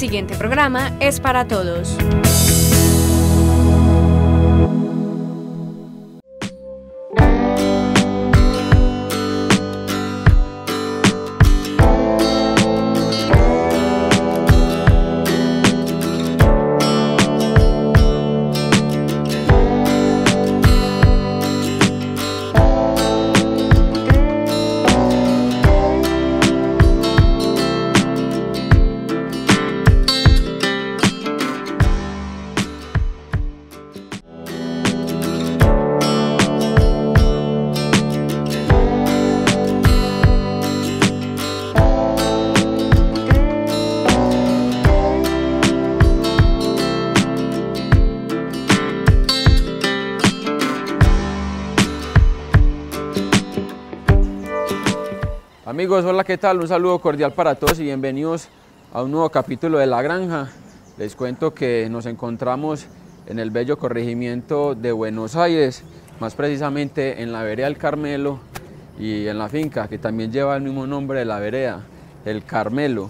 siguiente programa es para todos. Amigos, hola, ¿qué tal? Un saludo cordial para todos y bienvenidos a un nuevo capítulo de La Granja. Les cuento que nos encontramos en el bello corregimiento de Buenos Aires, más precisamente en la vereda El Carmelo y en la finca que también lleva el mismo nombre de la vereda, El Carmelo.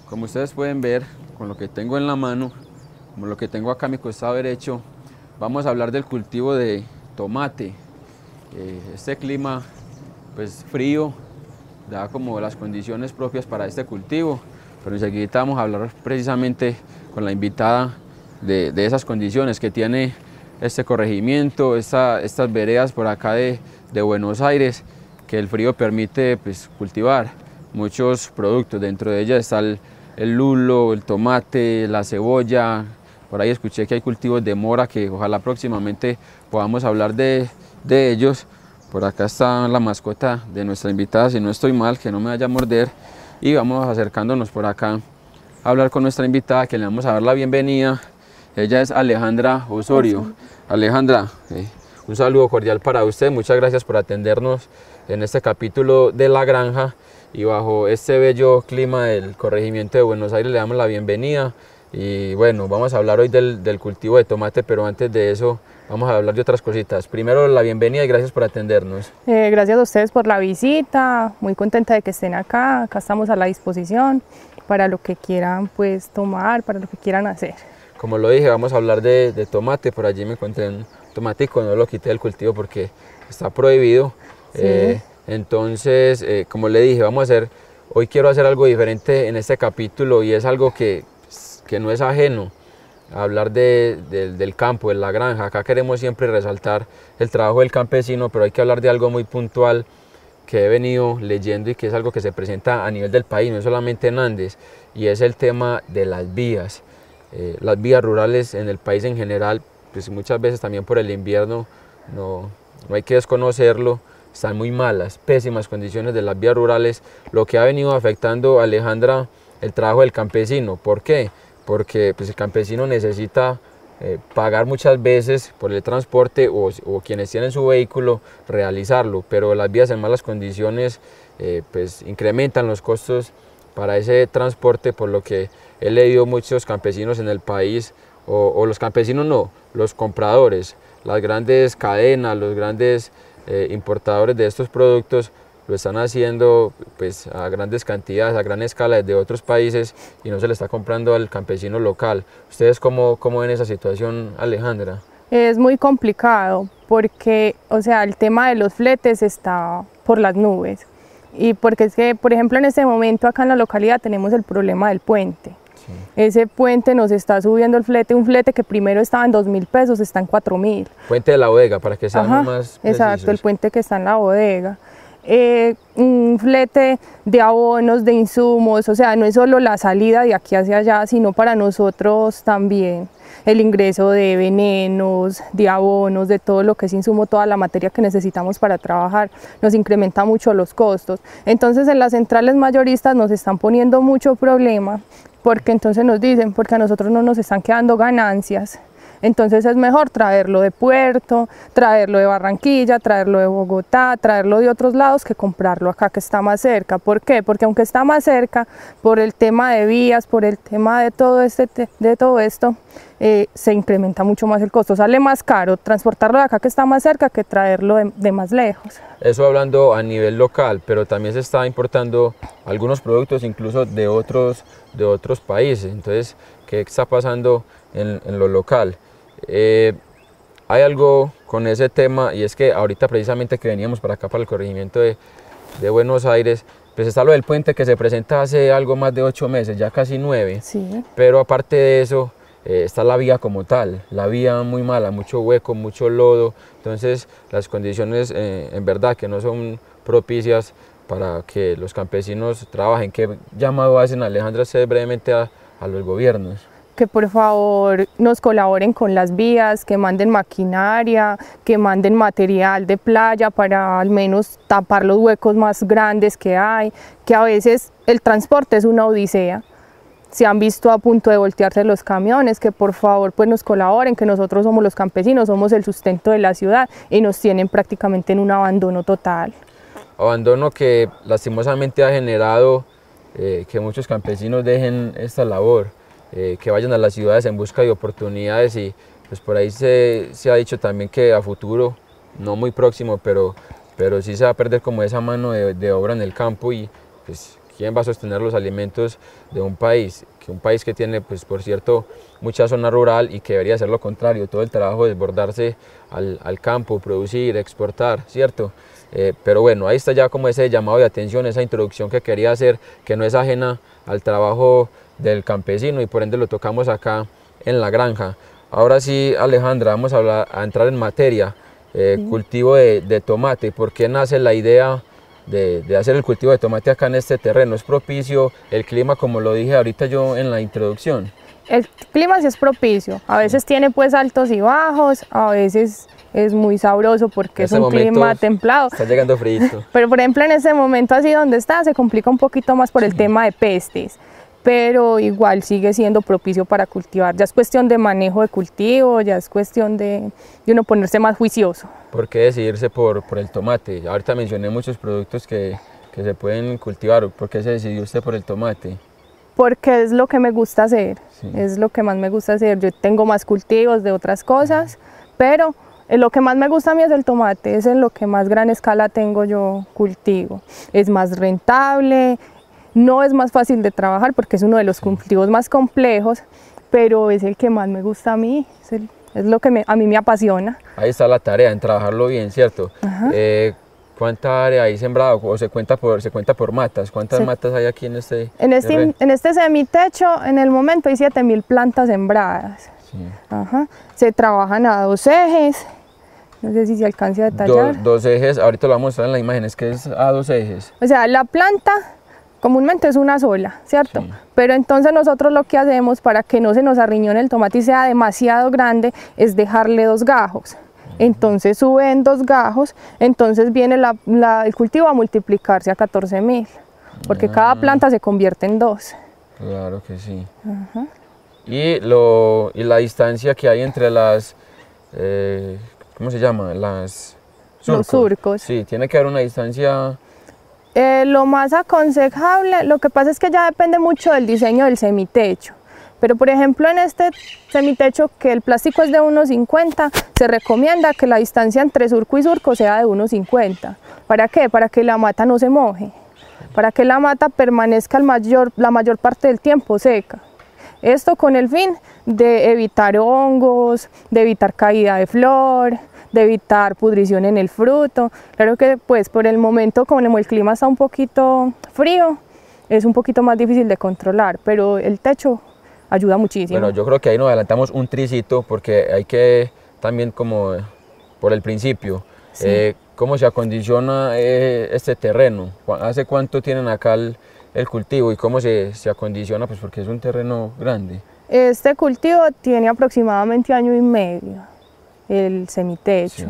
Como ustedes pueden ver, con lo que tengo en la mano, como lo que tengo acá a mi costado derecho, vamos a hablar del cultivo de tomate. Este clima pues frío da como las condiciones propias para este cultivo, pero enseguida vamos a hablar precisamente con la invitada de esas condiciones que tiene este corregimiento, estas veredas por acá de Buenos Aires, que el frío permite pues, cultivar muchos productos. Dentro de ellas está el lulo, el tomate, la cebolla. Por ahí escuché que hay cultivos de mora que ojalá próximamente podamos hablar de ellos. Por acá está la mascota de nuestra invitada, si no estoy mal, que no me vaya a morder. Y vamos acercándonos por acá a hablar con nuestra invitada, que le vamos a dar la bienvenida. Ella es Alejandra Osorio. Alejandra, un saludo cordial para usted. Muchas gracias por atendernos en este capítulo de La Granja. Y bajo este bello clima del corregimiento de Buenos Aires le damos la bienvenida. Y bueno, vamos a hablar hoy del cultivo de tomate, pero antes de eso vamos a hablar de otras cositas. Primero, la bienvenida y gracias por atendernos. Gracias a ustedes por la visita, muy contenta de que estén acá. Acá estamos a la disposición para lo que quieran pues tomar, para lo que quieran hacer. Como lo dije, vamos a hablar de tomate. Por allí me encontré un tomatico, no lo quité del cultivo porque está prohibido. Sí. Entonces, como le dije, hoy quiero hacer algo diferente en este capítulo y es algo que no es ajeno. Hablar del campo, de la granja. Acá queremos siempre resaltar el trabajo del campesino, pero hay que hablar de algo muy puntual que he venido leyendo y que es algo que se presenta a nivel del país, no solamente en Andes, y es el tema de las vías. Las vías rurales en el país en general, pues muchas veces también por el invierno, no hay que desconocerlo, están muy malas, pésimas condiciones de las vías rurales, lo que ha venido afectando, Alejandra, el trabajo del campesino. ¿Por qué? Porque pues, el campesino necesita pagar muchas veces por el transporte o quienes tienen su vehículo realizarlo, pero las vías en malas condiciones pues, incrementan los costos para ese transporte, por lo que he leído muchos campesinos en el país, o los campesinos no, los compradores, las grandes cadenas, los grandes importadores de estos productos, lo están haciendo pues, a grandes cantidades, a gran escala desde otros países y no se le está comprando al campesino local. ¿Ustedes cómo ven esa situación, Alejandra? Es muy complicado porque, o sea, el tema de los fletes está por las nubes. Y porque es que, por ejemplo, en este momento acá en la localidad tenemos el problema del puente. Sí. Ese puente nos está subiendo el flete, un flete que primero estaba en 2.000 pesos, está en 4.000. Puente de la bodega, para que seamos más precisos. Exacto, el puente que está en la bodega. Un flete de abonos, de insumos, o sea, no es solo la salida de aquí hacia allá, sino para nosotros también el ingreso de venenos, de abonos, de todo lo que es insumo, toda la materia que necesitamos para trabajar, nos incrementa mucho los costos. Entonces en las centrales mayoristas nos están poniendo mucho problema, porque entonces nos dicen, porque a nosotros no nos están quedando ganancias. Entonces es mejor traerlo de Puerto, traerlo de Barranquilla, traerlo de Bogotá, traerlo de otros lados que comprarlo acá que está más cerca. ¿Por qué? Porque aunque está más cerca, por el tema de vías, por el tema de todo esto, se incrementa mucho más el costo. Sale más caro transportarlo de acá que está más cerca que traerlo de más lejos. Eso hablando a nivel local, pero también se está importando algunos productos incluso de otros países. Entonces, ¿qué está pasando en lo local? Hay algo con ese tema, y es que ahorita precisamente que veníamos para acá, para el corregimiento de Buenos Aires, pues está lo del puente que se presenta hace algo más de 8 meses, ya casi 9, Sí. pero aparte de eso está la vía como tal, la vía muy mala, mucho hueco, mucho lodo, entonces las condiciones en verdad que no son propicias para que los campesinos trabajen. ¿Qué llamado hacen, Alejandra, ustedes brevemente a los gobiernos? Que por favor nos colaboren con las vías, que manden maquinaria, que manden material de playa para al menos tapar los huecos más grandes que hay, que a veces el transporte es una odisea. Se han visto a punto de voltearse los camiones, que por favor pues nos colaboren, que nosotros somos los campesinos, somos el sustento de la ciudad y nos tienen prácticamente en un abandono total. Abandono que lastimosamente ha generado que muchos campesinos dejen esta labor, que vayan a las ciudades en busca de oportunidades, y pues por ahí se ha dicho también que a futuro, no muy próximo, pero sí se va a perder como esa mano de obra en el campo, y pues ¿quién va a sostener los alimentos de un país que tiene, pues por cierto, mucha zona rural y que debería hacer lo contrario, todo el trabajo de desbordarse al campo, producir, exportar, ¿cierto? Pero bueno, ahí está ya como ese llamado de atención, esa introducción que quería hacer, que no es ajena al trabajo del campesino y por ende lo tocamos acá en la granja. Ahora sí, Alejandra, vamos a entrar en materia, cultivo de tomate. ¿Por qué nace la idea de hacer el cultivo de tomate acá en este terreno? ¿Es propicio el clima, como lo dije ahorita yo en la introducción? El clima sí es propicio, a veces tiene pues altos y bajos, a veces es muy sabroso porque es un clima templado. Está llegando frío. Pero por ejemplo en este momento así donde está se complica un poquito más por el tema de pestes, pero igual sigue siendo propicio para cultivar. Ya es cuestión de manejo de cultivo, ya es cuestión de uno ponerse más juicioso. ¿Por qué decidirse por el tomate? Ahorita mencioné muchos productos que se pueden cultivar. ¿Por qué se decidió usted por el tomate? Porque es lo que me gusta hacer, Sí. es lo que más me gusta hacer. Yo tengo más cultivos de otras cosas, pero lo que más me gusta a mí es el tomate, es en lo que más gran escala tengo yo cultivo. Es más rentable, no es más fácil de trabajar porque es uno de los cultivos más complejos, pero es el que más me gusta a mí, es lo que a mí me apasiona. Ahí está la tarea, en trabajarlo bien, ¿cierto? ¿Cuánta área hay sembrado o se cuenta por matas? ¿Cuántas matas hay aquí en este terreno? En este semitecho, en el momento hay 7.000 plantas sembradas. Sí. Ajá. Se trabajan a 2 ejes, no sé si se alcance a detallar. Dos ejes, ahorita lo vamos a mostrar en la imagen, es que es a 2 ejes. O sea, la planta comúnmente es una sola, ¿cierto? Sí. Pero entonces nosotros lo que hacemos para que no se nos arriñone el tomate y sea demasiado grande es dejarle 2 gajos. Entonces suben 2 gajos, entonces viene el cultivo a multiplicarse a 14.000, porque cada planta se convierte en 2. Claro que sí. Ajá. Y la distancia que hay entre las, ¿cómo se llama? Las surcos. Los surcos. Sí, tiene que haber una distancia. Lo más aconsejable, lo que pasa es que ya depende mucho del diseño del semitecho. Pero por ejemplo en este semitecho que el plástico es de 1,50, se recomienda que la distancia entre surco y surco sea de 1,50. ¿Para qué? Para que la mata no se moje, para que la mata permanezca la mayor parte del tiempo seca. Esto con el fin de evitar hongos, de evitar caída de flor, de evitar pudrición en el fruto. Claro que pues por el momento, como el clima está un poquito frío, es un poquito más difícil de controlar, pero el techo ayuda muchísimo. Bueno, yo creo que ahí nos adelantamos un tricito porque hay que también como por el principio, Sí. ¿cómo se acondiciona este terreno? ¿Hace cuánto tienen acá el cultivo y cómo se acondiciona? Pues porque es un terreno grande. Este cultivo tiene aproximadamente 1 año y medio, el semitecho. Sí.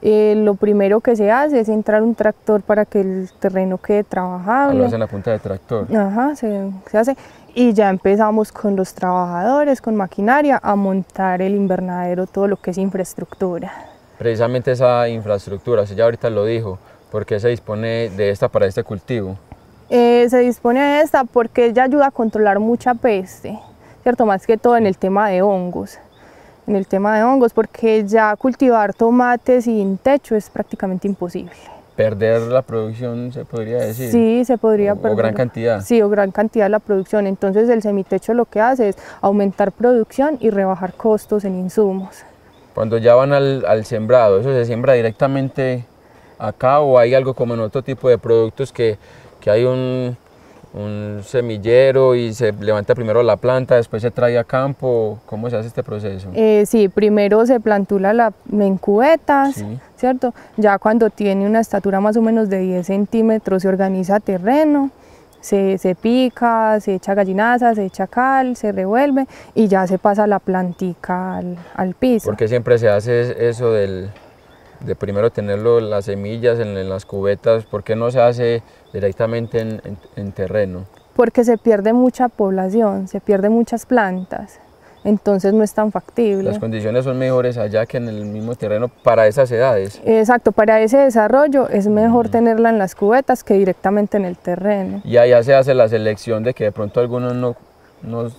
Lo primero que se hace es entrar un tractor para que el terreno quede trabajable. Lo hacen a punta de tractor. Ajá, se hace. Y ya empezamos con los trabajadores, con maquinaria, a montar el invernadero, todo lo que es infraestructura. Precisamente esa infraestructura, usted ya ahorita lo dijo, ¿por qué se dispone de esta para este cultivo? Se dispone de esta porque ella ayuda a controlar mucha peste, ¿cierto? Más que todo en el tema de hongos. En el tema de hongos, porque ya cultivar tomate sin techo es prácticamente imposible. ¿Perder la producción se podría decir? Sí, se podría perder. ¿O gran cantidad? Sí, o gran cantidad de la producción. Entonces el semitecho lo que hace es aumentar producción y rebajar costos en insumos. Cuando ya van al sembrado, ¿eso se siembra directamente acá o hay algo como en otro tipo de productos que hay un semillero y se levanta primero la planta, después se trae a campo? ¿Cómo se hace este proceso? Sí, primero se plantula en cubetas, Sí. ¿cierto? Ya cuando tiene una estatura más o menos de 10 centímetros se organiza terreno, se pica, se echa gallinaza, se echa cal, se revuelve y ya se pasa la plantica al piso. ¿Por qué siempre se hace eso de primero tenerlo las semillas en las cubetas? ¿Por qué no se hace directamente en terreno? Porque se pierde mucha población, se pierden muchas plantas, entonces no es tan factible. Las condiciones son mejores allá que en el mismo terreno para esas edades. Exacto, para ese desarrollo es mejor tenerla en las cubetas que directamente en el terreno. Y allá se hace la selección de que de pronto algunos no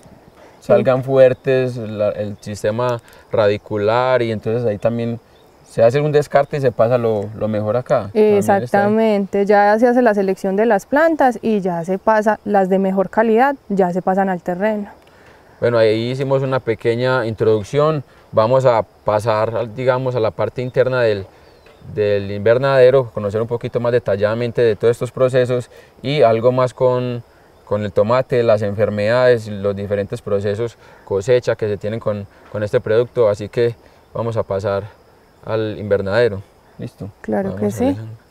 salgan fuertes, el sistema radicular, y entonces ahí también se hace un descarte y se pasa lo mejor acá. Exactamente, ya se hace la selección de las plantas y ya se pasa, las de mejor calidad ya se pasan al terreno. Bueno, ahí hicimos una pequeña introducción, vamos a pasar, digamos, a la parte interna del invernadero, conocer un poquito más detalladamente de todos estos procesos y algo más con el tomate, las enfermedades, los diferentes procesos cosecha que se tienen con este producto, así que vamos a pasar al invernadero. ¿Listo? Claro Vamos, que sí. Alejandra.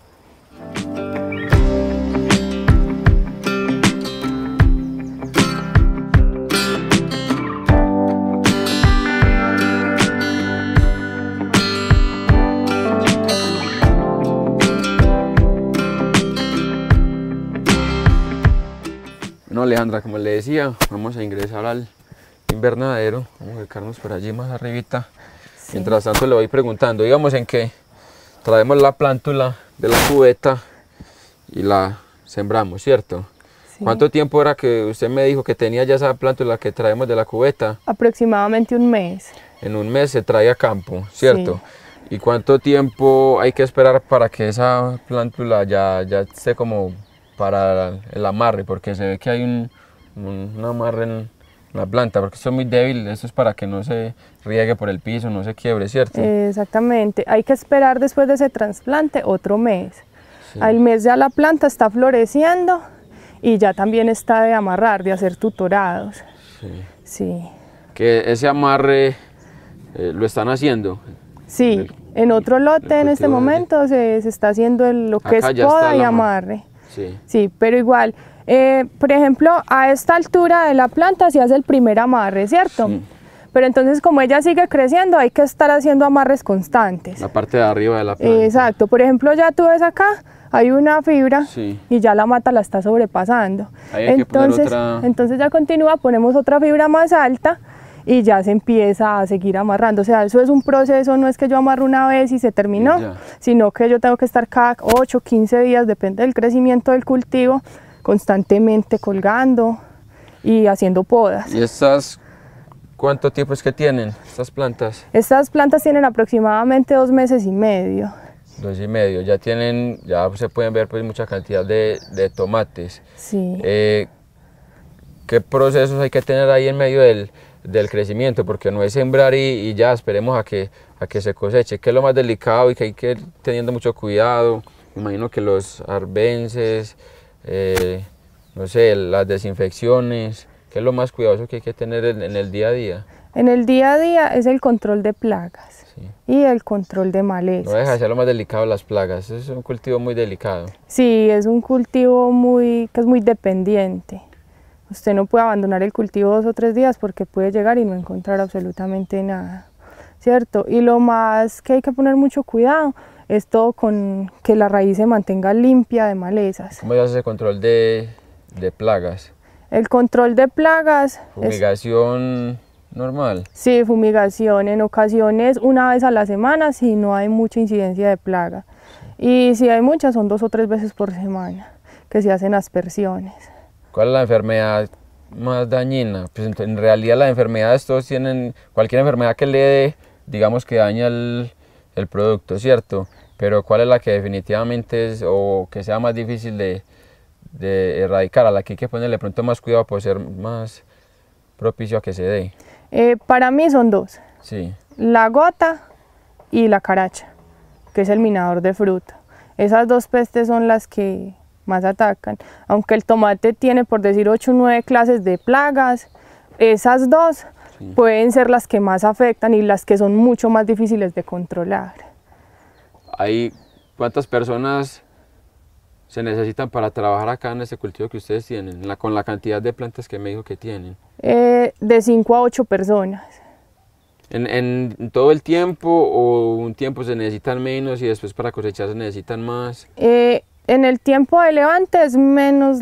Bueno, Alejandra, como le decía, vamos a ingresar al invernadero, vamos a ubicarnos por allí más arribita. Sí. Mientras tanto le voy preguntando, digamos en que traemos la plántula de la cubeta y la sembramos, ¿cierto? Sí. ¿Cuánto tiempo era que usted me dijo que tenía ya esa plántula que traemos de la cubeta? Aproximadamente un mes. En un mes se trae a campo, ¿cierto? Sí. ¿Y cuánto tiempo hay que esperar para que esa plántula ya esté como para el amarre? Porque se ve que hay un amarre en la planta, porque esto es muy débil, esto es para que no se riegue por el piso, no se quiebre, ¿cierto? Exactamente, hay que esperar después de ese trasplante otro mes. Sí. Al mes ya la planta está floreciendo y ya también está de amarrar, de hacer tutorados. Sí. Sí. ¿Que ese amarre lo están haciendo? Sí, en otro lote en este momento se está haciendo lo que es poda y amarre. Sí. Sí, pero igual, por ejemplo, a esta altura de la planta se hace el primer amarre, ¿cierto? Sí. Pero entonces como ella sigue creciendo hay que estar haciendo amarres constantes. La parte de arriba de la planta. Exacto, por ejemplo ya tú ves acá, hay una fibra sí. y ya la mata la está sobrepasando. Ahí hay que poner otra... Entonces ya continúa, ponemos otra fibra más alta y ya se empieza a seguir amarrando. O sea, eso es un proceso, no es que yo amarro una vez y se terminó, sino que yo tengo que estar cada 8 o 15 días, depende del crecimiento del cultivo, constantemente colgando y haciendo podas. ¿Y estas cuánto tiempo es que tienen, estas plantas? Estas plantas tienen aproximadamente 2 meses y medio. 2 y medio, ya se pueden ver pues mucha cantidad de tomates. Sí. ¿Qué procesos hay que tener ahí en medio del crecimiento? Porque no es sembrar y ya esperemos a que se coseche, que es lo más delicado y que hay que ir teniendo mucho cuidado. Me imagino que los arbences, no sé, las desinfecciones, ¿qué es lo más cuidadoso que hay que tener en el día a día? En el día a día es el control de plagas y el control de malezas. No deja de ser lo más delicado las plagas, es un cultivo muy delicado. Sí, es un cultivo que es muy dependiente. Usted no puede abandonar el cultivo 2 o 3 días porque puede llegar y no encontrar absolutamente nada, ¿cierto? Y lo más que hay que poner mucho cuidado es todo con que la raíz se mantenga limpia de malezas. ¿Cómo se hace ese control de plagas? El control de plagas ¿Fumigación normal? Sí, fumigación, en ocasiones una vez a la semana si no hay mucha incidencia de plaga. Y si hay muchas son 2 o 3 veces por semana que se hacen aspersiones. ¿Cuál es la enfermedad más dañina? Pues en realidad las enfermedades todos tienen, cualquier enfermedad que le dé, digamos que daña el producto, ¿cierto? Pero ¿cuál es la que definitivamente es o que sea más difícil de erradicar, a la que hay que ponerle pronto más cuidado por ser más propicio a que se dé? Para mí son 2, Sí. la gota y la caracha, que es el minador de fruta. Esas 2 pestes son las que más atacan. Aunque el tomate tiene, por decir, 8 o 9 clases de plagas, esas 2 Sí. pueden ser las que más afectan y las que son mucho más difíciles de controlar. ¿Cuántas personas se necesitan para trabajar acá en este cultivo que ustedes tienen, con la cantidad de plantas que me dijo que tienen? De 5 a 8 personas. ¿En todo el tiempo o un tiempo se necesitan menos y después para cosechar se necesitan más? En el tiempo de levante es menos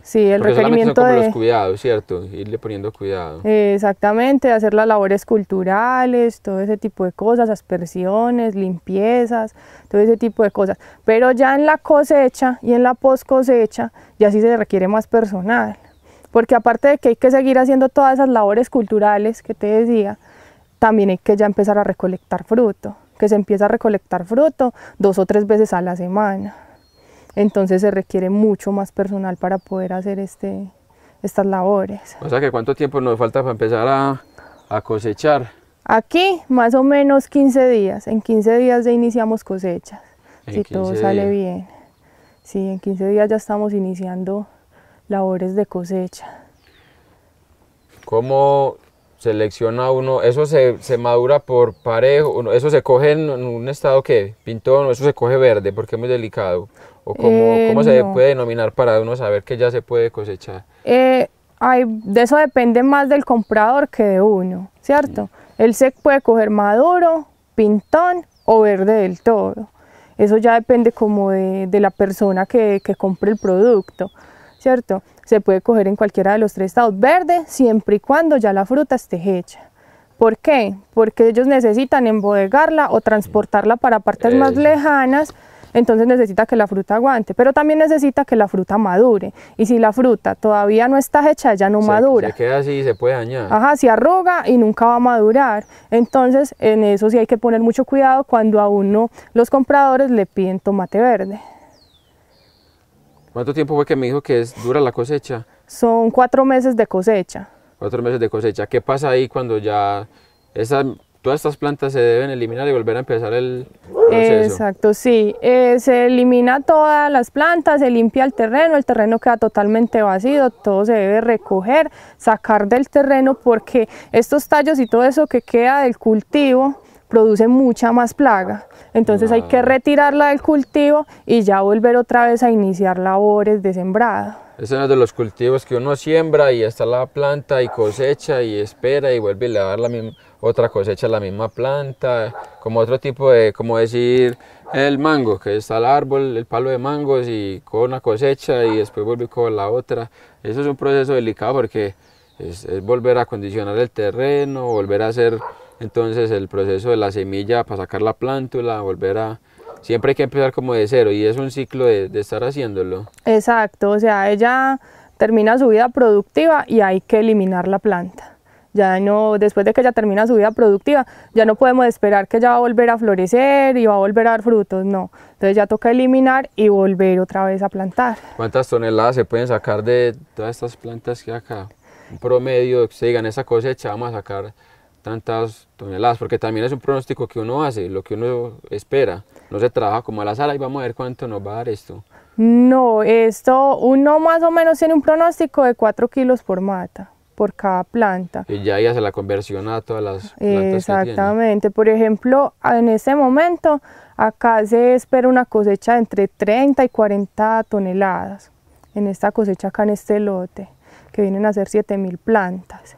Sí, el porque requerimiento solamente son como de... los cuidados, ¿cierto? Irle poniendo cuidado. Exactamente, hacer las labores culturales, todo ese tipo de cosas, aspersiones, limpiezas, todo ese tipo de cosas. Pero ya en la cosecha y en la post cosecha ya sí se requiere más personal, porque aparte de que hay que seguir haciendo todas esas labores culturales que te decía, también hay que ya empezar a recolectar fruto, que se empieza a recolectar fruto 2 o 3 veces a la semana. Entonces se requiere mucho más personal para poder hacer estas labores. O sea que ¿cuánto tiempo nos falta para empezar a cosechar? Aquí más o menos 15 días, en 15 días ya iniciamos cosechas, si todo sale bien. Sí, en 15 días ya estamos iniciando labores de cosecha. ¿Cómo selecciona uno? ¿Eso se madura por parejo? ¿Eso se coge en un estado que pintón o eso se coge verde porque es muy delicado? ¿O cómo se no. puede denominar para uno saber que ya se puede cosechar? De eso depende más del comprador que de uno, ¿cierto? Él se puede coger maduro, pintón o verde del todo. Eso ya depende como de la persona que compre el producto, ¿cierto? Se puede coger en cualquiera de los 3 estados. Verde siempre y cuando ya la fruta esté hecha. ¿Por qué? Porque ellos necesitan embodegarla o transportarla para partes más lejanas. Entonces necesita que la fruta aguante, pero también necesita que la fruta madure. Y si la fruta todavía no está hecha, ya no madura. Se queda así y se puede dañar. Ajá, se arruga y nunca va a madurar. Entonces en eso sí hay que poner mucho cuidado cuando a uno los compradores le piden tomate verde. ¿Cuánto tiempo fue que me dijo que dura la cosecha? Son 4 meses de cosecha. 4 meses de cosecha. ¿Qué pasa ahí cuando ya todas estas plantas se deben eliminar y volver a empezar el proceso? Exacto, sí. Se elimina todas las plantas, se limpia el terreno queda totalmente vacío, todo se debe recoger, sacar del terreno porque estos tallos y todo eso que queda del cultivo produce mucha más plaga. Entonces hay que retirarla del cultivo y ya volver otra vez a iniciar labores de sembrado. Ese es uno de los cultivos que uno siembra y está la planta y cosecha y espera y vuelve y le va a dar otra cosecha a la misma planta, como otro tipo de, como decir el mango, que está el árbol, el palo de mangos y con una cosecha y después vuelve con la otra. Eso es un proceso delicado porque es volver a acondicionar el terreno, volver a hacer entonces el proceso de la semilla para sacar la plántula, siempre hay que empezar como de cero y es un ciclo de estar haciéndolo. Exacto, o sea, ella termina su vida productiva y hay que eliminar la planta. Ya no, después de que ella termina su vida productiva, ya no podemos esperar que ella va a volver a florecer y va a volver a dar frutos, no. Entonces ya toca eliminar y volver otra vez a plantar. ¿Cuántas toneladas se pueden sacar de todas estas plantas que hay acá? Un promedio, que se digan, esa cosecha vamos a sacar tantas toneladas, porque también es un pronóstico que uno hace, lo que uno espera. No se trabaja como a la sala y vamos a ver cuánto nos va a dar esto. No, uno más o menos tiene un pronóstico de 4 kilos por mata, por cada planta. Y ya hace la conversión a todas las plantas. Exactamente, por ejemplo, en este momento acá se espera una cosecha de entre 30 y 40 toneladas, en esta cosecha acá en este lote, que vienen a ser 7.000 plantas.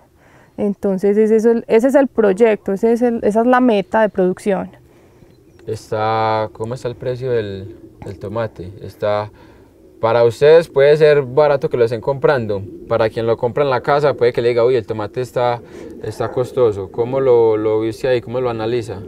Entonces ese es el proyecto, esa es la meta de producción. ¿Cómo está el precio del tomate? Para ustedes puede ser barato que lo estén comprando, para quien lo compra en la casa puede que le diga, uy, el tomate está costoso. ¿Cómo lo viste ahí? ¿Cómo lo analiza?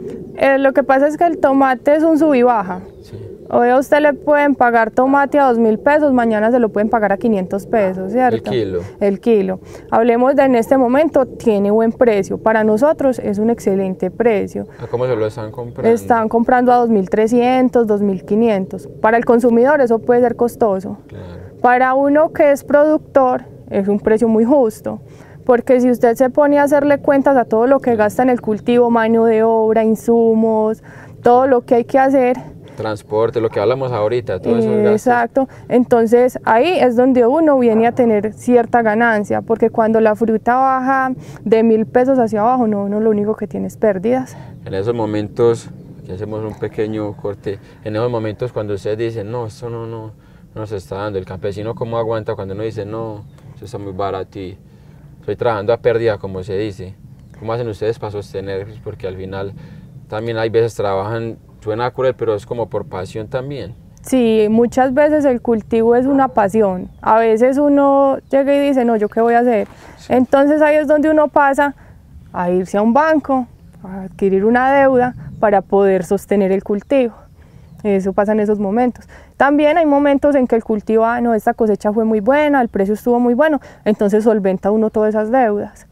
Lo que pasa es que el tomate es un sub y baja. Sí. Hoy a usted le pueden pagar tomate a 2.000 pesos, mañana se lo pueden pagar a 500 pesos, ¿cierto? El kilo. El kilo. Hablemos de en este momento, tiene buen precio. Para nosotros es un excelente precio. ¿A cómo se lo están comprando? Están comprando a 2.300, 2.500. Para el consumidor eso puede ser costoso. Claro. Para uno que es productor es un precio muy justo. Porque si usted se pone a hacerle cuentas a todo lo que gasta en el cultivo, mano de obra, insumos, todo lo que hay que hacer, transporte, lo que hablamos ahorita, todo eso. Exacto, entonces ahí es donde uno viene a tener cierta ganancia, porque cuando la fruta baja de 1.000 pesos hacia abajo, uno lo único que tiene es pérdidas. En esos momentos, aquí hacemos un pequeño corte, en esos momentos cuando ustedes dicen, no, esto no nos está dando, el campesino cómo aguanta cuando uno dice, no, eso está muy barato y estoy trabajando a pérdida, como se dice. ¿Cómo hacen ustedes para sostener? Porque al final también hay veces trabajan, suena cruel, pero es como por pasión también. Sí, muchas veces el cultivo es una pasión. A veces uno llega y dice, no, ¿yo qué voy a hacer? Sí. Entonces ahí es donde uno pasa a irse a un banco, a adquirir una deuda para poder sostener el cultivo. Eso pasa en esos momentos. También hay momentos en que el cultivo, no, esta cosecha fue muy buena, el precio estuvo muy bueno, entonces solventa uno todas esas deudas,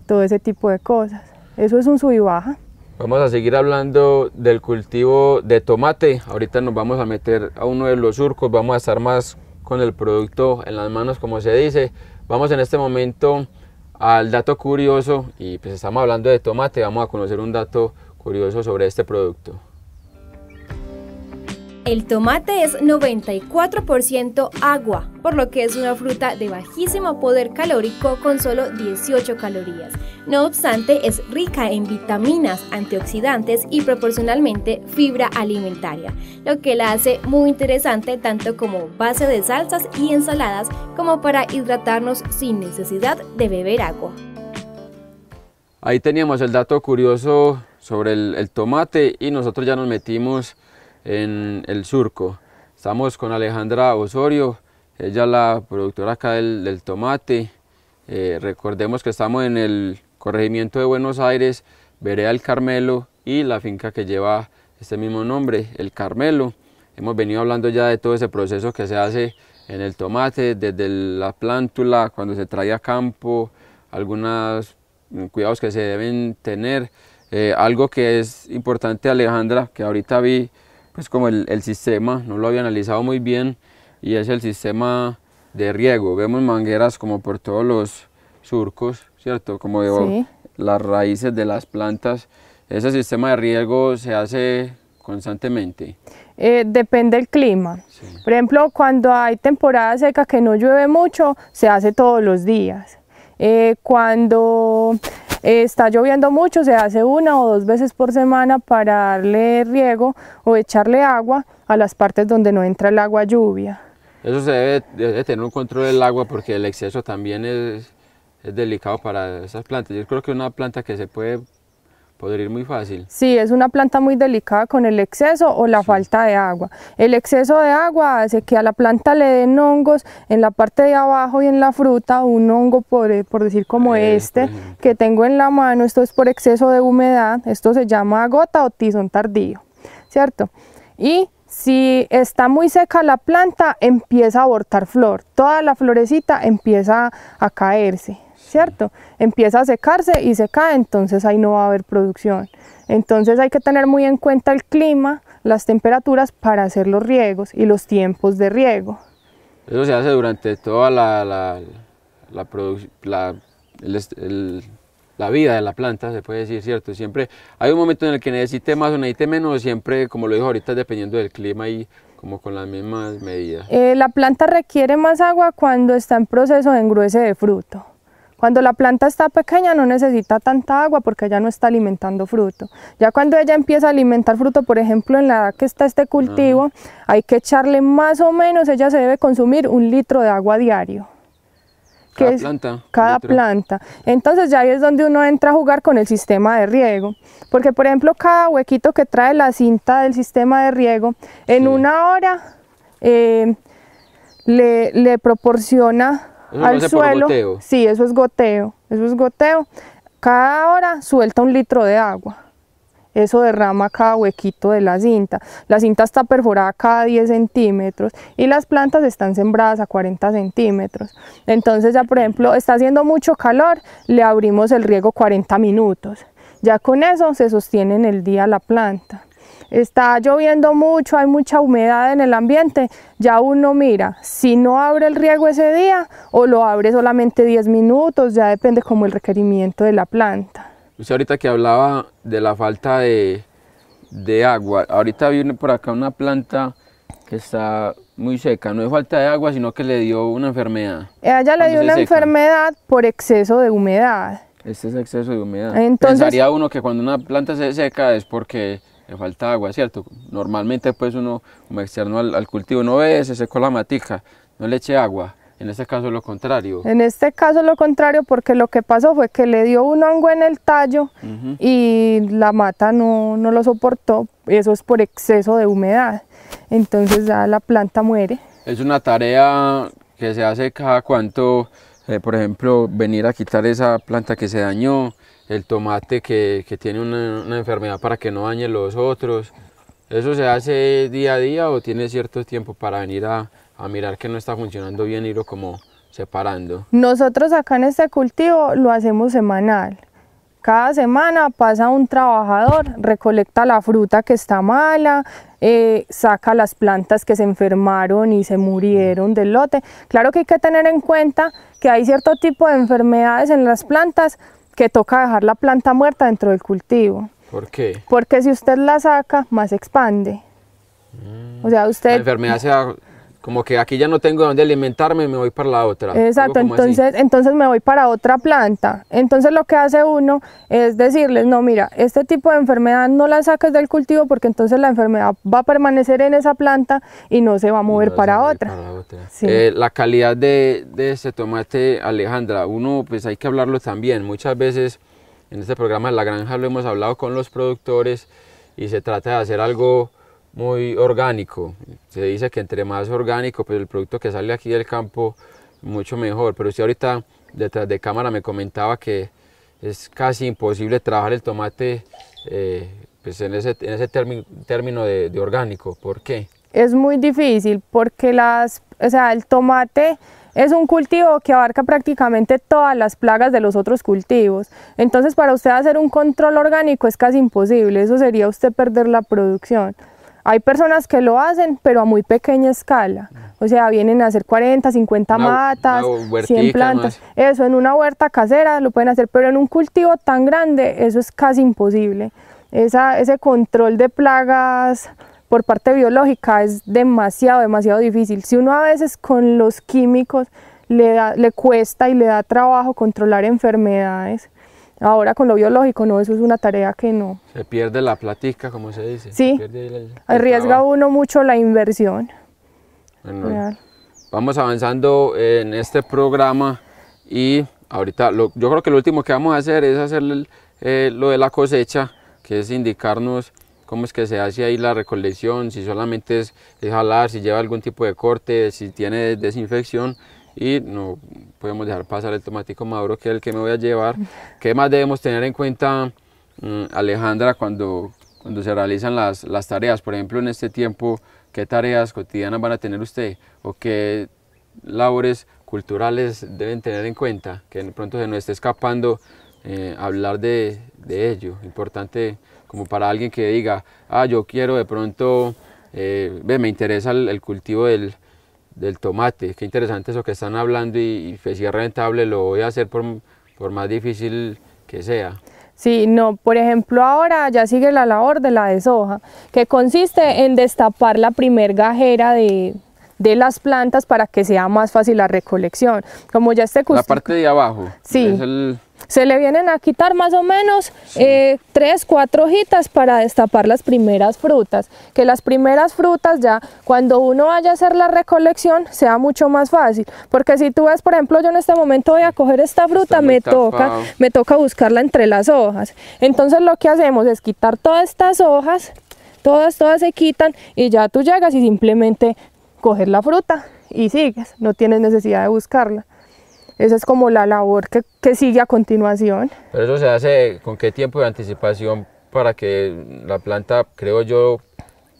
todo ese tipo de cosas. Eso es un sub y baja. Vamos a seguir hablando del cultivo de tomate. Ahorita nos vamos a meter a uno de los surcos, vamos a estar más con el producto en las manos, como se dice. Vamos en este momento al dato curioso y pues estamos hablando de tomate, vamos a conocer un dato curioso sobre este producto. El tomate es 94% agua, por lo que es una fruta de bajísimo poder calórico con solo 18 calorías. No obstante, es rica en vitaminas, antioxidantes y proporcionalmente fibra alimentaria, lo que la hace muy interesante tanto como base de salsas y ensaladas como para hidratarnos sin necesidad de beber agua. Ahí teníamos el dato curioso sobre el tomate y nosotros ya nos metimos en el surco. Estamos con Alejandra Osorio, ella es la productora acá del tomate. Recordemos que estamos en el corregimiento de Buenos Aires, vereda El Carmelo, y la finca que lleva este mismo nombre, El Carmelo. Hemos venido hablando ya de todo ese proceso que se hace en el tomate, desde la plántula, cuando se trae a campo, algunos cuidados que se deben tener. Algo que es importante, Alejandra, que ahorita vi, pues como el sistema, no lo había analizado muy bien, y es el sistema de riego. Vemos mangueras como por todos los surcos, ¿cierto? Como de las raíces de las plantas. ¿Ese sistema de riego se hace constantemente? Depende del clima. Sí. Por ejemplo, cuando hay temporada seca que no llueve mucho, se hace todos los días. Cuando está lloviendo mucho, se hace 1 o 2 veces por semana para darle riego o echarle agua a las partes donde no entra el agua lluvia. Eso se debe tener un control del agua, porque el exceso también es delicado para esas plantas. Yo creo que es una planta que se puede podrir muy fácil. Sí, es una planta muy delicada con el exceso o la falta de agua. El exceso de agua hace que a la planta le den hongos en la parte de abajo y en la fruta, un hongo por decir como este que tengo en la mano. Esto es por exceso de humedad, esto se llama gota o tizón tardío, ¿cierto? Y si está muy seca la planta, empieza a abortar flor, toda la florecita empieza a caerse, ¿cierto? Empieza a secarse y se cae, entonces ahí no va a haber producción. Entonces hay que tener muy en cuenta el clima, las temperaturas para hacer los riegos y los tiempos de riego. Eso se hace durante toda la vida de la planta, se puede decir, ¿cierto? Siempre hay un momento en el que necesite más o necesite menos, siempre, como lo dijo ahorita, dependiendo del clima y como con las mismas medidas. La planta requiere más agua cuando está en proceso de engruese de fruto. Cuando la planta está pequeña no necesita tanta agua porque ya no está alimentando fruto. Ya cuando ella empieza a alimentar fruto, por ejemplo en la edad que está este cultivo, hay que echarle más o menos, ella se debe consumir 1 litro de agua diario. cada planta. Entonces ya ahí es donde uno entra a jugar con el sistema de riego, porque por ejemplo cada huequito que trae la cinta del sistema de riego, en una hora le proporciona al suelo. Sí, eso es goteo, cada hora suelta 1 litro de agua. Eso derrama cada huequito de la cinta. La cinta está perforada cada 10 centímetros y las plantas están sembradas a 40 centímetros. Entonces ya por ejemplo está haciendo mucho calor, le abrimos el riego 40 minutos. Ya con eso se sostiene en el día la planta. Está lloviendo mucho, hay mucha humedad en el ambiente, ya uno mira si no abre el riego ese día o lo abre solamente 10 minutos, ya depende como el requerimiento de la planta. Usted ahorita que hablaba de la falta de agua, ahorita viene por acá una planta que está muy seca, no es falta de agua, sino que le dio una enfermedad. Ella le dio una enfermedad por exceso de humedad. Este es exceso de humedad. Entonces, pensaría uno que cuando una planta se seca es porque le falta agua, ¿cierto? Normalmente pues uno como externo al cultivo no ve, se secó la matica, no le eche agua. En este caso lo contrario. En este caso lo contrario, porque lo que pasó fue que le dio un hongo en el tallo y la mata no lo soportó, eso es por exceso de humedad, entonces ya la planta muere. Es una tarea que se hace cada cuánto, por ejemplo, venir a quitar esa planta que se dañó, el tomate que tiene una enfermedad para que no dañe los otros. ¿Eso se hace día a día o tiene cierto tiempo para venir a mirar que no está funcionando bien y irlo como separando? Nosotros acá en este cultivo lo hacemos semanal. Cada semana pasa un trabajador, recolecta la fruta que está mala, saca las plantas que se enfermaron y se murieron del lote. Claro que hay que tener en cuenta que hay cierto tipo de enfermedades en las plantas que toca dejar la planta muerta dentro del cultivo. ¿Por qué? Porque si usted la saca, más se expande. O sea, usted... La enfermedad sea como que aquí ya no tengo dónde alimentarme, me voy para la otra. Exacto, entonces me voy para otra planta. Entonces lo que hace uno es decirles, no, mira, este tipo de enfermedad no la saques del cultivo porque entonces la enfermedad va a permanecer en esa planta y no se va a mover para otra. Sí. La calidad de este tomate, Alejandra, uno pues hay que hablarlo también. Muchas veces en este programa de La Granja lo hemos hablado con los productores y se trata de hacer algo muy orgánico. Se dice que entre más orgánico, pues el producto que sale aquí del campo, mucho mejor. Pero usted ahorita detrás de cámara me comentaba que es casi imposible trabajar el tomate pues en ese término de orgánico. ¿Por qué? Es muy difícil porque el tomate es un cultivo que abarca prácticamente todas las plagas de los otros cultivos. Entonces para usted hacer un control orgánico es casi imposible, eso sería usted perder la producción. Hay personas que lo hacen, pero a muy pequeña escala. O sea, vienen a hacer 40, 50 matas, 100 plantas. Eso, en una huerta casera lo pueden hacer, pero en un cultivo tan grande, eso es casi imposible. Ese control de plagas por parte biológica es demasiado difícil. Si uno a veces con los químicos le cuesta y le da trabajo controlar enfermedades, ahora con lo biológico no, eso es una tarea que no. Se pierde la platica, como se dice. Sí, arriesga uno mucho la inversión. Bueno, vamos avanzando en este programa y ahorita yo creo que lo último que vamos a hacer es hacer lo de la cosecha, que es indicarnos cómo es que se hace ahí la recolección, si solamente es jalar, si lleva algún tipo de corte, si tiene desinfección. Y no podemos dejar pasar el tomatico maduro, que es el que me voy a llevar. ¿Qué más debemos tener en cuenta, Alejandra, cuando se realizan las tareas? Por ejemplo, en este tiempo, ¿qué tareas cotidianas van a tener usted? ¿O qué labores culturales deben tener en cuenta? Que de pronto se nos esté escapando hablar de ello. Importante como para alguien que diga, yo quiero de pronto, me interesa el cultivo del tomate, qué interesante eso que están hablando y si es rentable lo voy a hacer por más difícil que sea. Sí, no, por ejemplo ahora ya sigue la labor de la deshoja, que consiste en destapar la primer gajera de de las plantas para que sea más fácil la recolección. Como ya la parte de abajo. Sí. Se le vienen a quitar más o menos 3, 4 hojitas para destapar las primeras frutas, que las primeras frutas ya cuando uno vaya a hacer la recolección sea mucho más fácil, porque si tú ves, por ejemplo, yo en este momento voy a coger esta fruta, me toca buscarla entre las hojas, entonces lo que hacemos es quitar todas estas hojas, todas se quitan y ya tú llegas y simplemente coger la fruta y sigues, no tienes necesidad de buscarla. Esa es como la labor que sigue a continuación. Pero eso se hace con qué tiempo de anticipación para que la planta, creo yo,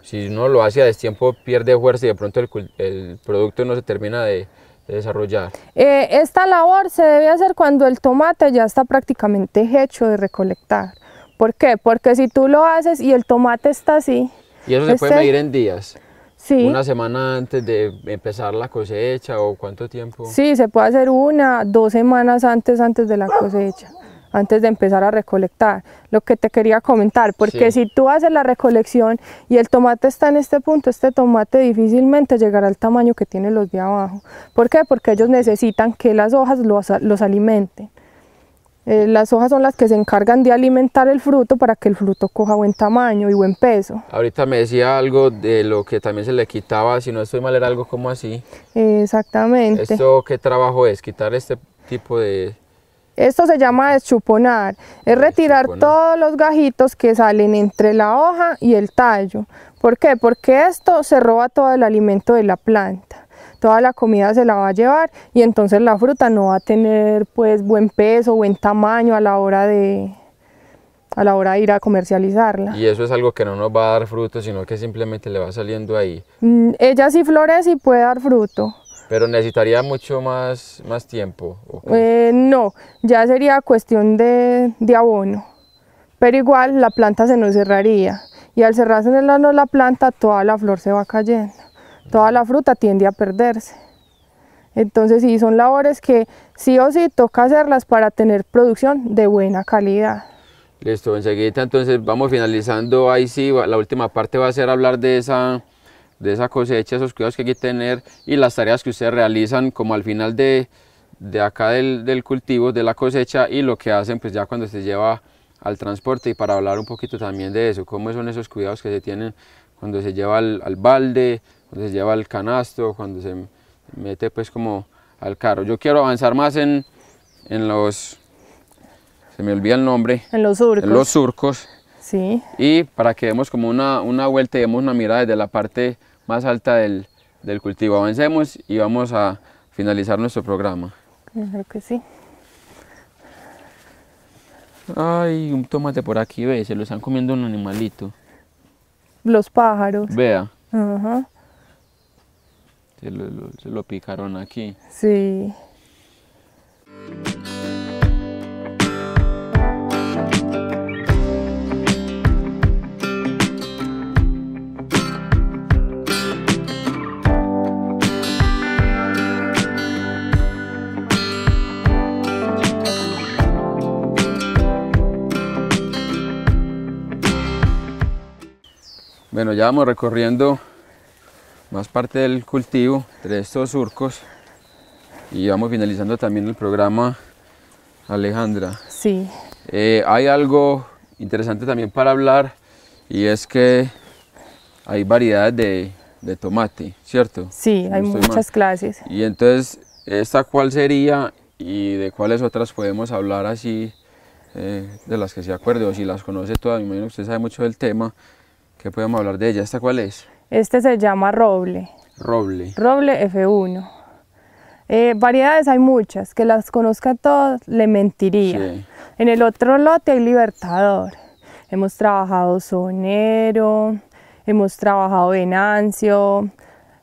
si uno lo hace a destiempo pierde fuerza y de pronto el producto no se termina de desarrollar. Esta labor se debe hacer cuando el tomate ya está prácticamente hecho de recolectar. ¿Por qué? Porque si tú lo haces y el tomate está así... ¿Y eso se puede medir en días? Sí. ¿Una semana antes de empezar la cosecha o cuánto tiempo? Sí, se puede hacer 1, 2 semanas antes de la cosecha, antes de empezar a recolectar. Lo que te quería comentar, porque si tú haces la recolección y el tomate está en este punto, este tomate difícilmente llegará al tamaño que tienen los de abajo. ¿Por qué? Porque ellos necesitan que las hojas los alimenten. Las hojas son las que se encargan de alimentar el fruto para que el fruto coja buen tamaño y buen peso. Ahorita me decía algo de lo que también se le quitaba, si no estoy mal era algo como así. Exactamente. ¿Esto qué trabajo es? ¿Quitar este tipo de...? Esto se llama deschuponar, es retirar todos los gajitos que salen entre la hoja y el tallo. ¿Por qué? Porque esto se roba todo el alimento de la planta. Toda la comida se la va a llevar y entonces la fruta no va a tener pues buen peso, buen tamaño a la hora de ir a comercializarla. Y eso es algo que no nos va a dar fruto, sino que simplemente le va saliendo ahí. Ella sí florece y puede dar fruto. Pero necesitaría mucho más tiempo. No, ya sería cuestión de abono. Pero igual la planta se nos cerraría y al cerrarse en la planta toda la flor se va cayendo. Toda la fruta tiende a perderse. Entonces sí, son labores que sí o sí toca hacerlas para tener producción de buena calidad. Listo, enseguida entonces vamos finalizando, ahí sí, la última parte va a ser hablar de esa cosecha, esos cuidados que hay que tener y las tareas que ustedes realizan como al final de acá del cultivo, de la cosecha y lo que hacen pues ya cuando se lleva al transporte y para hablar un poquito también de eso, cómo son esos cuidados que se tienen cuando se lleva al balde, cuando se lleva al canasto, cuando se mete pues como al carro. Yo quiero avanzar más en los, se me olvida el nombre. En los surcos. En los surcos. Sí. Y para que demos como una vuelta y demos una mirada desde la parte más alta del cultivo. Avancemos y vamos a finalizar nuestro programa. Claro que sí. Ay, un tomate por aquí, ve, se lo están comiendo un animalito. Los pájaros. Vea. Ajá. Se lo picaron aquí. Sí. Bueno, ya vamos recorriendo más parte del cultivo de estos surcos y vamos finalizando también el programa, Alejandra. Sí. Hay algo interesante también para hablar y es que hay variedades de tomate, ¿cierto? Sí, hay muchas clases. Y entonces, ¿esta cuál sería y de cuáles otras podemos hablar así, de las que se acuerde o si las conoce todas? Me imagino que usted sabe mucho del tema, ¿qué podemos hablar de ella? ¿Esta cuál es? Este se llama roble. Roble. Roble F1. Variedades hay muchas, que las conozca todas le mentiría. Sí. En el otro lote hay libertador. Hemos trabajado sonero, hemos trabajado venancio,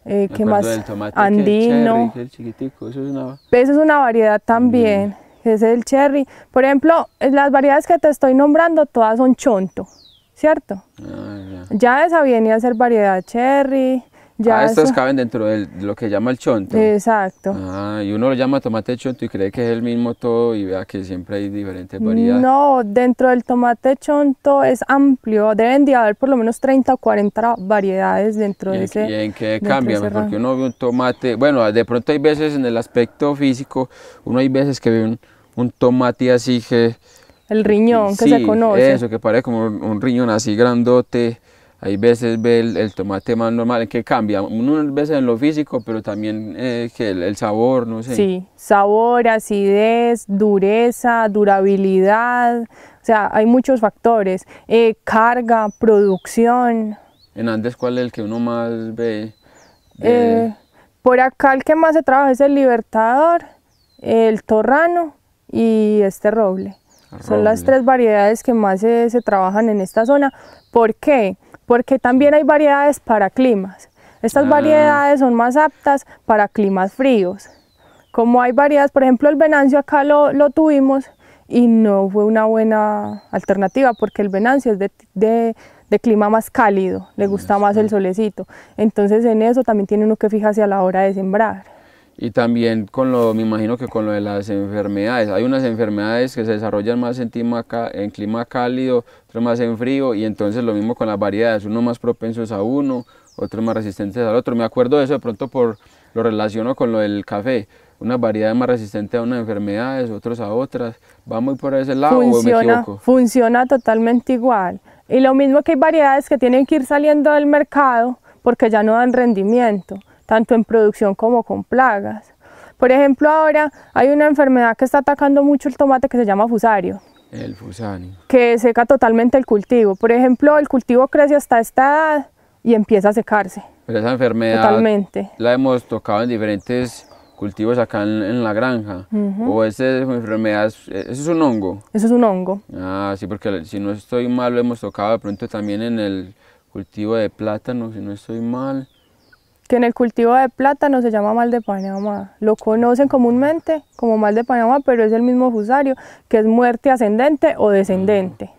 ¿qué más? Andino. El chiquitico, eso es una variedad también, ese es el cherry. Por ejemplo, las variedades que te estoy nombrando todas son chonto, ¿cierto? Ah, ya esa viene a ser variedad cherry, Ya estas eso- caben dentro de lo que llama el chonto. Exacto. Ah, y uno lo llama tomate chonto y cree que es el mismo todo y vea que siempre hay diferentes variedades. No, dentro del tomate chonto es amplio, deben de haber por lo menos 30 o 40 variedades dentro ¿Y de en, ese. y en qué dentro de cambian? ese Porque rango. uno ve un tomate, bueno, de pronto hay veces en el aspecto físico, uno hay veces que ve un tomate así que... El riñón que se sí, conoce. eso, que parece como un riñón así grandote. Hay veces ve el tomate más normal, ¿en qué cambia? Unas veces en lo físico, pero también que el sabor, no sé. Sí, sabor, acidez, dureza, durabilidad, o sea, hay muchos factores. Carga, producción. En Andes, ¿cuál es el que uno más ve? Eh, por acá el que más se trabaja es el Libertador, el Torrano y este roble. Son las Roble. 3 variedades que más se trabajan en esta zona. ¿Por qué? Porque también hay variedades para climas. Estas Ah. variedades son más aptas para climas fríos. Como hay variedades, por ejemplo el Venancio acá lo tuvimos y no fue una buena alternativa porque el Venancio es de clima más cálido, le gusta más el solecito. Entonces en eso también tiene uno que fijarse a la hora de sembrar. Y también me imagino que con lo de las enfermedades, hay unas enfermedades que se desarrollan más en clima cálido, otras más en frío, y entonces lo mismo con las variedades, unos más propensos a uno, otros más resistentes al otro. Me acuerdo de eso de pronto lo relaciono con lo del café, unas variedades más resistentes a unas enfermedades, otros a otras. ¿Va muy por ese lado o me equivoco? Funciona totalmente igual. Y lo mismo que hay variedades que tienen que ir saliendo del mercado porque ya no dan rendimiento, tanto en producción como con plagas. Por ejemplo, ahora hay una enfermedad que está atacando mucho el tomate que se llama fusario, El fusario. que seca totalmente el cultivo. Por ejemplo, el cultivo crece hasta esta edad y empieza a secarse Pero esa enfermedad totalmente. la hemos tocado en diferentes cultivos acá en la granja. O esa enfermedad, eso es un hongo. Eso es un hongo. Ah, sí, porque si no estoy mal, lo hemos tocado de pronto también en el cultivo de plátano, si no estoy mal. Que en el cultivo de plátano se llama mal de Panamá. Lo conocen comúnmente como mal de Panamá, pero es el mismo fusario, que es muerte ascendente o descendente.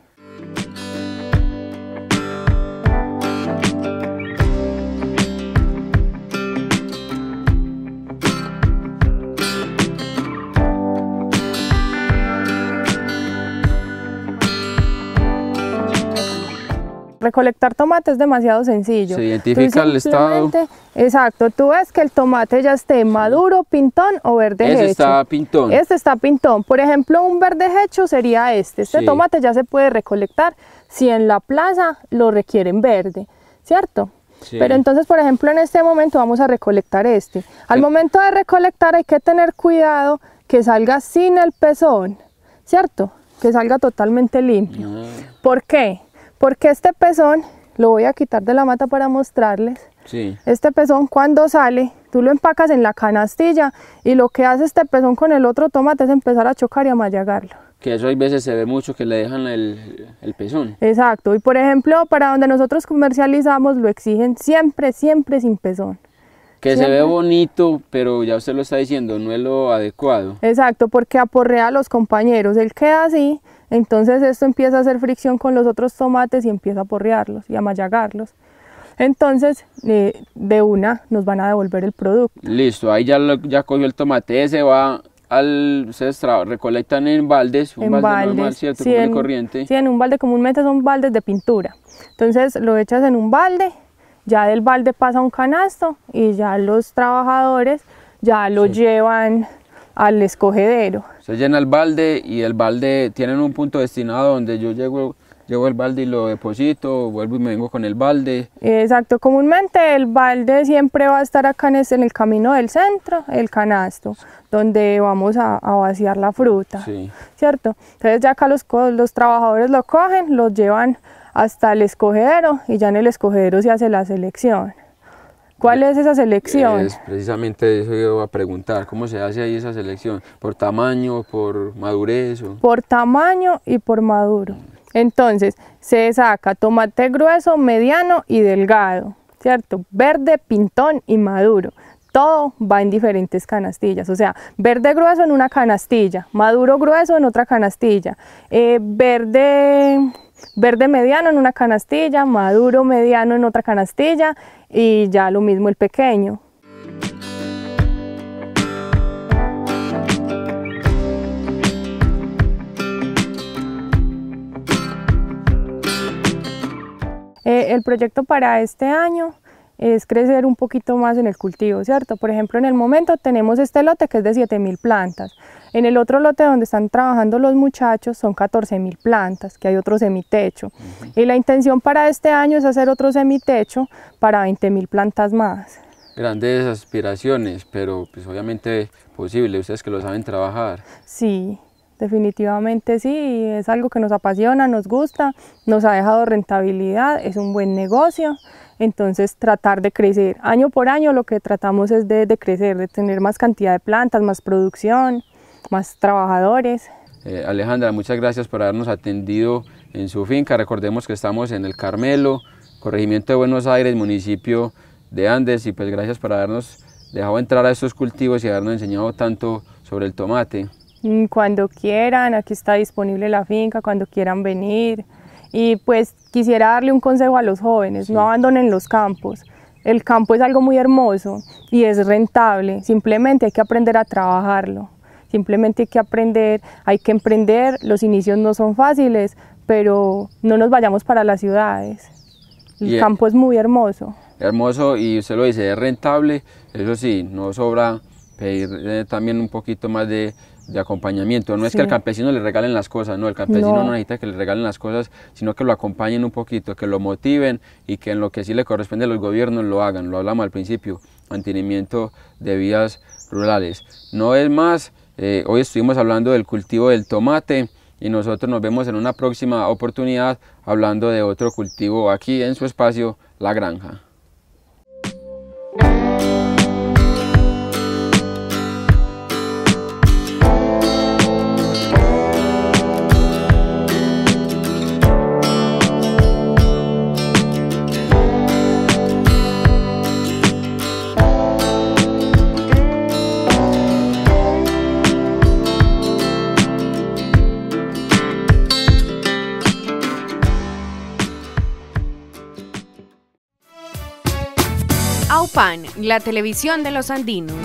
Recolectar tomate es demasiado sencillo. Se identifica Tú el estado. simplemente- Exacto, tú ves que el tomate ya esté maduro, pintón o verde Ese hecho. está pintón. Este está pintón. Por ejemplo, un verde hecho sería este. Este Sí. tomate ya se puede recolectar si en la plaza lo requieren verde, ¿cierto? Sí. Pero entonces, por ejemplo, en este momento vamos a recolectar este. Al Sí. momento de recolectar hay que tener cuidado que salga sin el pezón, ¿cierto? Que salga totalmente limpio. Ah, ¿Por qué? Porque este pezón, lo voy a quitar de la mata para mostrarles. sí. Este pezón cuando sale, tú lo empacas en la canastilla y lo que hace este pezón con el otro tomate es empezar a chocar y a mallagarlo. Que eso hay veces se ve mucho que le dejan el pezón. Exacto, y por ejemplo, para donde nosotros comercializamos lo exigen siempre, siempre sin pezón. Que se Siempre. ve bonito, pero ya usted lo está diciendo, no es lo adecuado. Exacto, porque aporrea a los compañeros, él queda así, entonces esto empieza a hacer fricción con los otros tomates y empieza a aporrearlos y a mallagarlos. Entonces, de una nos van a devolver el producto. Listo, ahí ya cogió el tomate, ese va ustedes recolectan en baldes, un En balde baldes, normal, ¿cierto? sí, Común y en- corriente. Sí, en un balde, comúnmente son baldes de pintura. Entonces lo echas en un balde, ya del balde pasa a un canasto y ya los trabajadores ya lo llevan al escogedero. Se llena el balde y el balde tienen un punto destinado donde yo llevo el balde y lo deposito, vuelvo y me vengo con el balde. Exacto, comúnmente el balde siempre va a estar acá en el camino del centro, el canasto, donde vamos a vaciar la fruta, Sí. ¿cierto? Entonces ya acá los trabajadores lo cogen, los llevan hasta el escogedero y ya en el escogedero se hace la selección. ¿Cuál es esa selección? Es precisamente eso iba a preguntar, ¿cómo se hace ahí esa selección? ¿Por tamaño, por madurez? Por tamaño y por maduro. Entonces, se saca tomate grueso, mediano y delgado, ¿cierto? Verde, pintón y maduro. Todo va en diferentes canastillas, o sea, verde grueso en una canastilla, maduro grueso en otra canastilla, verde verde mediano en una canastilla, maduro mediano en otra canastilla y ya lo mismo el pequeño. El proyecto para este año es crecer un poquito más en el cultivo, ¿cierto? Por ejemplo, en el momento tenemos este lote que es de 7.000 plantas. En el otro lote donde están trabajando los muchachos son 14.000 plantas, que hay otro semitecho. Y la intención para este año es hacer otro semitecho para 20.000 plantas más. Grandes aspiraciones, pero pues obviamente posible, ustedes que lo saben trabajar. Sí. Definitivamente sí, es algo que nos apasiona, nos gusta, nos ha dejado rentabilidad, es un buen negocio, entonces tratar de crecer. Año por año lo que tratamos es de crecer, de tener más cantidad de plantas, más producción, más trabajadores. Alejandra, muchas gracias por habernos atendido en su finca. Recordemos que estamos en el Carmelo, corregimiento de Buenos Aires, municipio de Andes, y pues gracias por habernos dejado entrar a estos cultivos y habernos enseñado tanto sobre el tomate. Cuando quieran, aquí está disponible la finca, cuando quieran venir. Y pues quisiera darle un consejo a los jóvenes, no abandonen los campos. El campo es algo muy hermoso y es rentable, simplemente hay que aprender a trabajarlo. Simplemente hay que aprender, hay que emprender, los inicios no son fáciles, pero no nos vayamos para las ciudades. El campo es muy hermoso. Hermoso, y usted lo dice, es rentable, eso sí, no sobra pedir también un poquito más de acompañamiento. No es que al campesino le regalen las cosas, no, el campesino no necesita que le regalen las cosas, sino que lo acompañen un poquito, que lo motiven y que en lo que sí le corresponde a los gobiernos lo hagan. Lo hablamos al principio, mantenimiento de vías rurales. No es más, hoy estuvimos hablando del cultivo del tomate y nosotros nos vemos en una próxima oportunidad hablando de otro cultivo aquí en su espacio, La Granja. AUPAN, la televisión de los andinos.